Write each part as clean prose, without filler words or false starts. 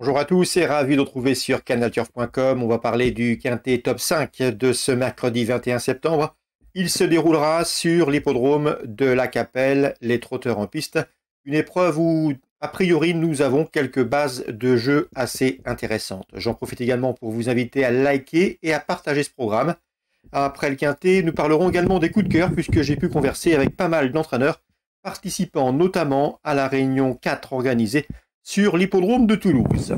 Bonjour à tous et ravi de vous retrouver sur canalturf.com. On va parler du quintet top 5 de ce mercredi 21 septembre. Il se déroulera sur l'hippodrome de la Capelle, les trotteurs en piste. Une épreuve où, a priori, nous avons quelques bases de jeu assez intéressantes. J'en profite également pour vous inviter à liker et à partager ce programme. Après le quintet, nous parlerons également des coups de cœur puisque j'ai pu converser avec pas mal d'entraîneurs participant notamment à la réunion 4 organisée sur l'hippodrome de Toulouse.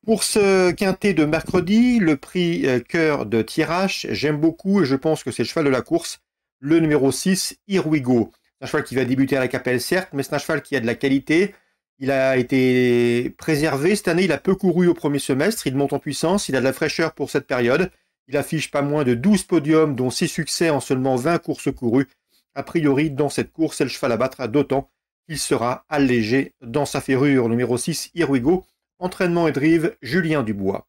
Pour ce quintet de mercredi, le prix cœur de Thiérache, j'aime beaucoup et je pense que c'est le cheval de la course, le numéro 6, Here We Go. C'est un cheval qui va débuter à la Capelle certes, mais c'est un cheval qui a de la qualité. Il a été préservé cette année, il a peu couru au premier semestre, il monte en puissance, il a de la fraîcheur pour cette période. Il affiche pas moins de 12 podiums, dont 6 succès en seulement 20 courses courues. A priori, dans cette course, c'est le cheval à battre, d'autant qu'il sera allégé dans sa ferrure. Numéro 6, Here We Go. Entraînement et drive, Julien Dubois.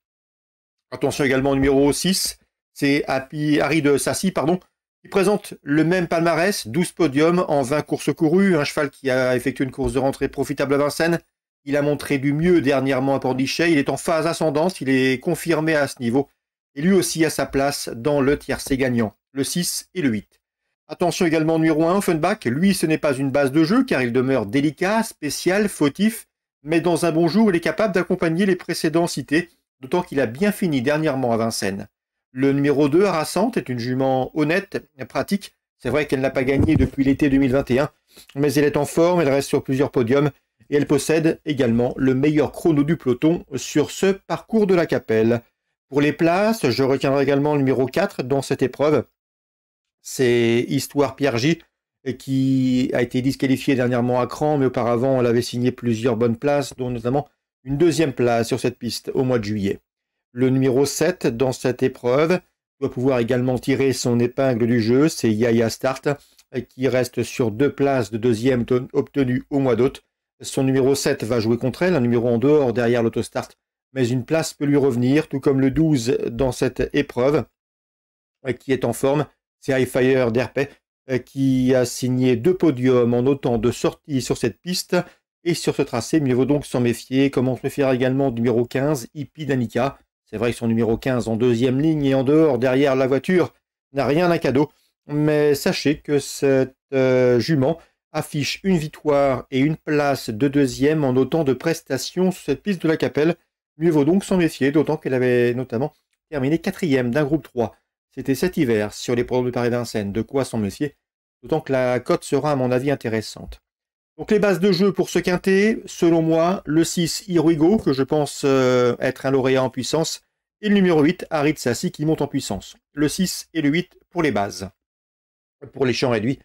Attention également au numéro 6, c'est Harry de Sassy, qui présente le même palmarès, 12 podiums en 20 courses courues, un cheval qui a effectué une course de rentrée profitable à Vincennes. Il a montré du mieux dernièrement à Pornichet, il est en phase ascendante, il est confirmé à ce niveau, et lui aussi a sa place dans le tiercé gagnant, le 6 et le 8. Attention également au numéro 1, Offenbach, lui ce n'est pas une base de jeu car il demeure délicat, spécial, fautif, mais dans un bon jour il est capable d'accompagner les précédents cités, d'autant qu'il a bien fini dernièrement à Vincennes. Le numéro 2, Harassante, est une jument honnête, pratique, c'est vrai qu'elle n'a pas gagné depuis l'été 2021, mais elle est en forme, elle reste sur plusieurs podiums, et elle possède également le meilleur chrono du peloton sur ce parcours de la Capelle. Pour les places, je retiendrai également le numéro 4 dans cette épreuve, c'est Histoire Pierre J, qui a été disqualifié dernièrement à Cran, mais auparavant elle avait signé plusieurs bonnes places, dont notamment une deuxième place sur cette piste au mois de juillet. Le numéro 7 dans cette épreuve doit pouvoir également tirer son épingle du jeu, c'est Yaya Start, qui reste sur 2 places de deuxième obtenues au mois d'août. Son numéro 7 va jouer contre elle, un numéro en dehors derrière l'autostart, mais une place peut lui revenir, tout comme le 12 dans cette épreuve, qui est en forme. C'est Highfire d'Herpet qui a signé 2 podiums en autant de sorties sur cette piste et sur ce tracé. Mieux vaut donc s'en méfier. Comme on se méfiera également du numéro 15, Hippie Danica. C'est vrai que son numéro 15 en deuxième ligne et en dehors derrière la voiture n'a rien à cadeau. Mais sachez que cette jument affiche une victoire et une place de deuxième en autant de prestations sur cette piste de la Capelle. Mieux vaut donc s'en méfier, d'autant qu'elle avait notamment terminé 4e d'un groupe 3. C'était cet hiver sur les programmes de Paris-Vincennes, de quoi s'en méfier, d'autant que la cote sera à mon avis intéressante. Donc les bases de jeu pour ce quintet, selon moi, le 6, Here We Go, que je pense être un lauréat en puissance, et le numéro 8, Harry de Sassy, qui monte en puissance. Le 6 et le 8 pour les bases. Pour les champs réduits,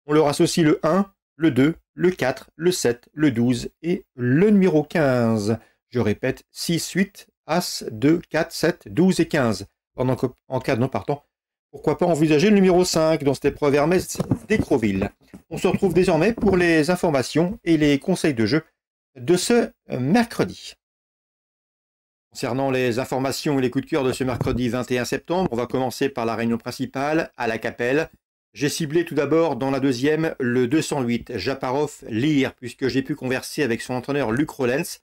on leur associe le 1, le 2, le 4, le 7, le 12 et le numéro 15. Je répète, 6, 8, As, 2, 4, 7, 12 et 15. En cas de non partant, pourquoi pas envisager le numéro 5 dans cette épreuve Hermès d'Écroville. On se retrouve désormais pour les informations et les conseils de jeu de ce mercredi. Concernant les informations et les coups de cœur de ce mercredi 21 septembre, on va commencer par la réunion principale à la Capelle. J'ai ciblé tout d'abord dans la deuxième le 208, Japarov Lear, puisque j'ai pu converser avec son entraîneur Luc Rollens.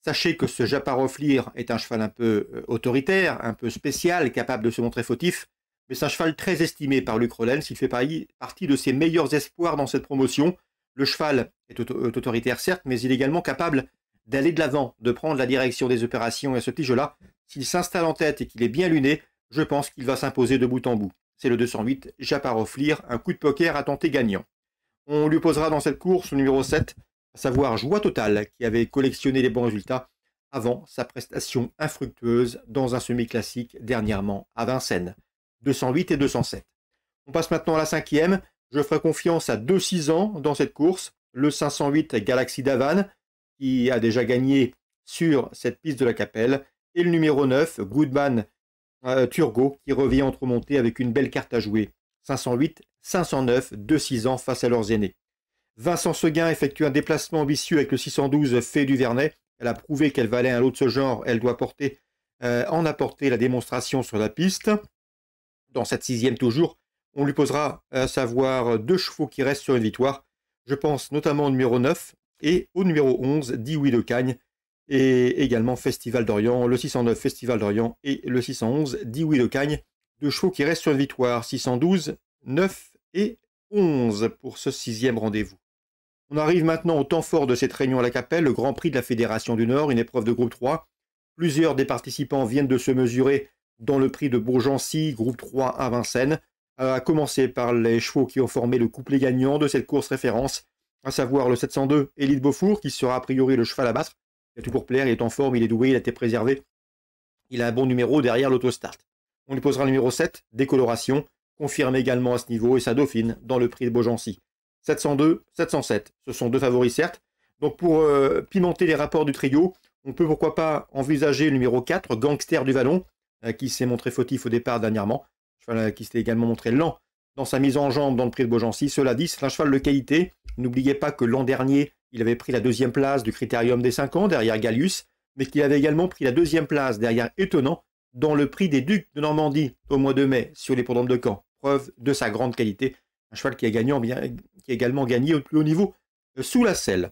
Sachez que ce Japarov Lear est un cheval un peu autoritaire, un peu spécial, capable de se montrer fautif, mais c'est un cheval très estimé par Luc Rollens. Il fait partie de ses meilleurs espoirs dans cette promotion. Le cheval est autoritaire certes, mais il est également capable d'aller de l'avant, de prendre la direction des opérations. Et à ce petit jeu-là, s'il s'installe en tête et qu'il est bien luné, je pense qu'il va s'imposer de bout en bout. C'est le 208, Japarov Lear, un coup de poker à tenter gagnant. On lui posera dans cette course le numéro 7, à savoir Joie Totale, qui avait collectionné les bons résultats avant sa prestation infructueuse dans un semi-classique dernièrement à Vincennes. 208 et 207. On passe maintenant à la cinquième. Je ferai confiance à 2-6 ans dans cette course. Le 508 Galaxy d'Havane, qui a déjà gagné sur cette piste de la Capelle. Et le numéro 9, Goodman Turgot, qui revient entre montées avec une belle carte à jouer. 508, 509, 2-6 ans face à leurs aînés. Vincent Seguin effectue un déplacement ambitieux avec le 612 Fée du Vernet. Elle a prouvé qu'elle valait un lot de ce genre. Elle doit en apporter la démonstration sur la piste. Dans cette 6e toujours, on lui posera à savoir 2 chevaux qui restent sur une victoire. Je pense notamment au numéro 9 et au numéro 11, Dioui de Cagne, et également Festival d'Orient, le 609 Festival d'Orient et le 611 Dioui de Cagnes, deux chevaux qui restent sur une victoire, 612, 9 et 11 pour ce 6e rendez-vous. On arrive maintenant au temps fort de cette réunion à la Capelle, le Grand Prix de la Fédération du Nord, une épreuve de groupe 3. Plusieurs des participants viennent de se mesurer dans le prix de Bourgency, groupe 3 à Vincennes, à commencer par les chevaux qui ont formé le couplet gagnant de cette course référence, à savoir le 702 Élite Beaufour, qui sera a priori le cheval à battre. Il a tout pour plaire, il est en forme, il est doué, il a été préservé. Il a un bon numéro derrière l'autostart. On lui posera le numéro 7, Décoloration, confirmé également à ce niveau, et sa dauphine dans le prix de Beaugency. 702, 707, ce sont deux favoris certes. Donc pour pimenter les rapports du trio, on peut pourquoi pas envisager le numéro 4, Gangster du Vallon, qui s'est montré fautif au départ dernièrement, cheval qui s'est également montré lent dans sa mise en jambe dans le prix de Beaugency. Cela dit, c'est un cheval de qualité. N'oubliez pas que l'an dernier, il avait pris la 2e place du Critérium des 5 ans derrière Gallius, mais qu'il avait également pris la 2e place derrière Étonnant dans le prix des Ducs de Normandie au mois de mai sur l'hippodrome de Caen. Preuve de sa grande qualité. Un cheval qui a également gagné au plus haut niveau sous la selle.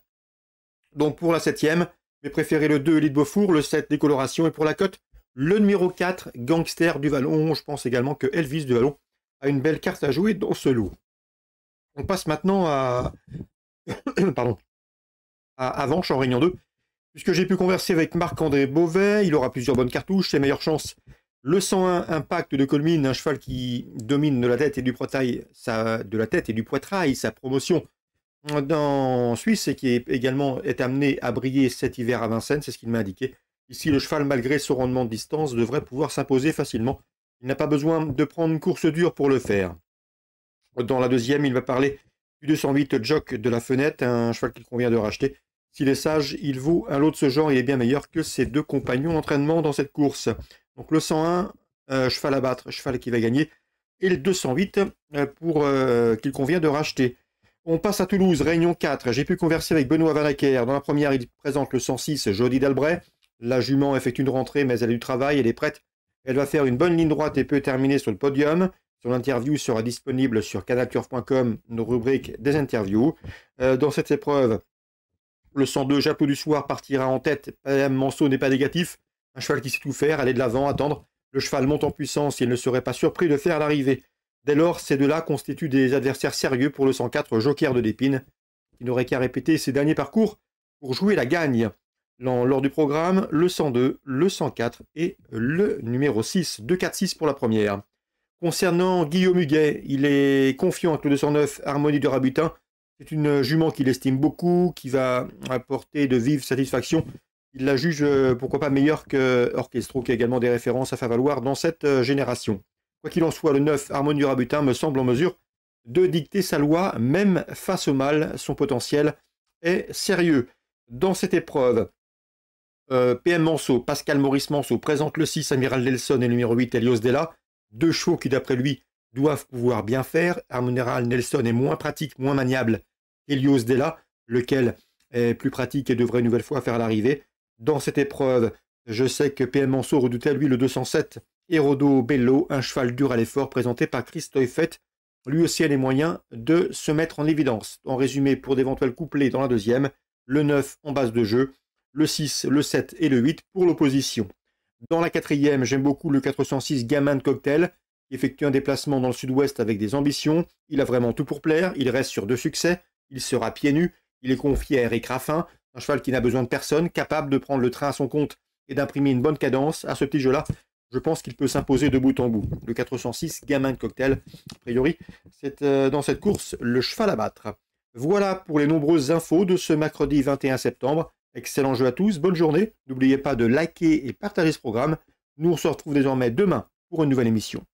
Donc pour la 7e, j'ai préféré le 2 Élite Beaufour, le 7 Décoloration, et pour la cote, le numéro 4 Gangster du Vallon. Je pense également que Elvis du Vallon a une belle carte à jouer dans ce lot. On passe maintenant à Avanches en Réunion 2, puisque j'ai pu converser avec Marc-André Beauvais. Il aura plusieurs bonnes cartouches, ses meilleures chances. Le 101 Impact de Colmine, un cheval qui domine de la tête et du poitrail, sa promotion en Suisse et qui est également amené à briller cet hiver à Vincennes, c'est ce qu'il m'a indiqué. Ici, le cheval, malgré son rendement de distance, devrait pouvoir s'imposer facilement. Il n'a pas besoin de prendre une course dure pour le faire. Dans la 2e, il va parler du 208 Jock de la Fenêtre, un cheval qu'il convient de racheter. S'il est sage, il vaut un lot de ce genre, il est bien meilleur que ses deux compagnons d'entraînement dans cette course. Donc le 101, cheval à battre, cheval qui va gagner, et le 208 qu'il convient de racheter. On passe à Toulouse, Réunion 4. J'ai pu converser avec Benoît Vanacker. Dans la première, il présente le 106 Jody d'Albret. La jument effectue une rentrée, mais elle a du travail, elle est prête. Elle va faire une bonne ligne droite et peut terminer sur le podium. Son interview sera disponible sur canalturf.com, nos rubriques des interviews. Dans cette épreuve, le 102 Japot du Soir partira en tête. PM Manceau n'est pas négatif. Un cheval qui sait tout faire, aller de l'avant, attendre. Le cheval monte en puissance et il ne serait pas surpris de faire l'arrivée. Dès lors, ces deux-là constituent des adversaires sérieux pour le 104 Joker de Lépine, qui n'aurait qu'à répéter ses derniers parcours pour jouer la gagne. Lors du programme, le 102, le 104 et le numéro 6, 2-4-6 pour la première. Concernant Guillaume Huguet, il est confiant avec le 209 Harmonie de Rabutin. C'est une jument qu'il estime beaucoup, qui va apporter de vives satisfactions. Il la juge pourquoi pas meilleure que Orchestro, qui a également des références à faire valoir dans cette génération. Quoi qu'il en soit, le 9 Harmonie du Rabutin me semble en mesure de dicter sa loi, même face au mal. Son potentiel est sérieux. Dans cette épreuve, PM Manceau, Pascal Maurice Manceau présente le 6 Amiral Nelson et le numéro 8 Helios Della. Deux chevaux qui, d'après lui, doivent pouvoir bien faire. Amiral Nelson est moins pratique, moins maniable qu'Helios Della, lequel est plus pratique et devrait une nouvelle fois faire l'arrivée. Dans cette épreuve, je sais que PM Manceau redoutait lui le 207 Hérodo Bello, un cheval dur à l'effort présenté par Christophe Fett. Lui aussi a les moyens de se mettre en évidence. En résumé, pour d'éventuels couplets dans la 2e, le 9 en base de jeu, le 6, le 7 et le 8 pour l'opposition. Dans la 4e, j'aime beaucoup le 406 Gamin de Cocktail, qui effectue un déplacement dans le sud-ouest avec des ambitions. Il a vraiment tout pour plaire, il reste sur 2 succès, il sera pieds nus, il est confié à Eric Raffin, un cheval qui n'a besoin de personne, capable de prendre le train à son compte et d'imprimer une bonne cadence. À ce petit jeu-là, je pense qu'il peut s'imposer de bout en bout. Le 406 Gamin de Cocktail, a priori, c'est dans cette course le cheval à battre. Voilà pour les nombreuses infos de ce mercredi 21 septembre. Excellent jeu à tous, bonne journée. N'oubliez pas de liker et partager ce programme. Nous on se retrouve désormais demain pour une nouvelle émission.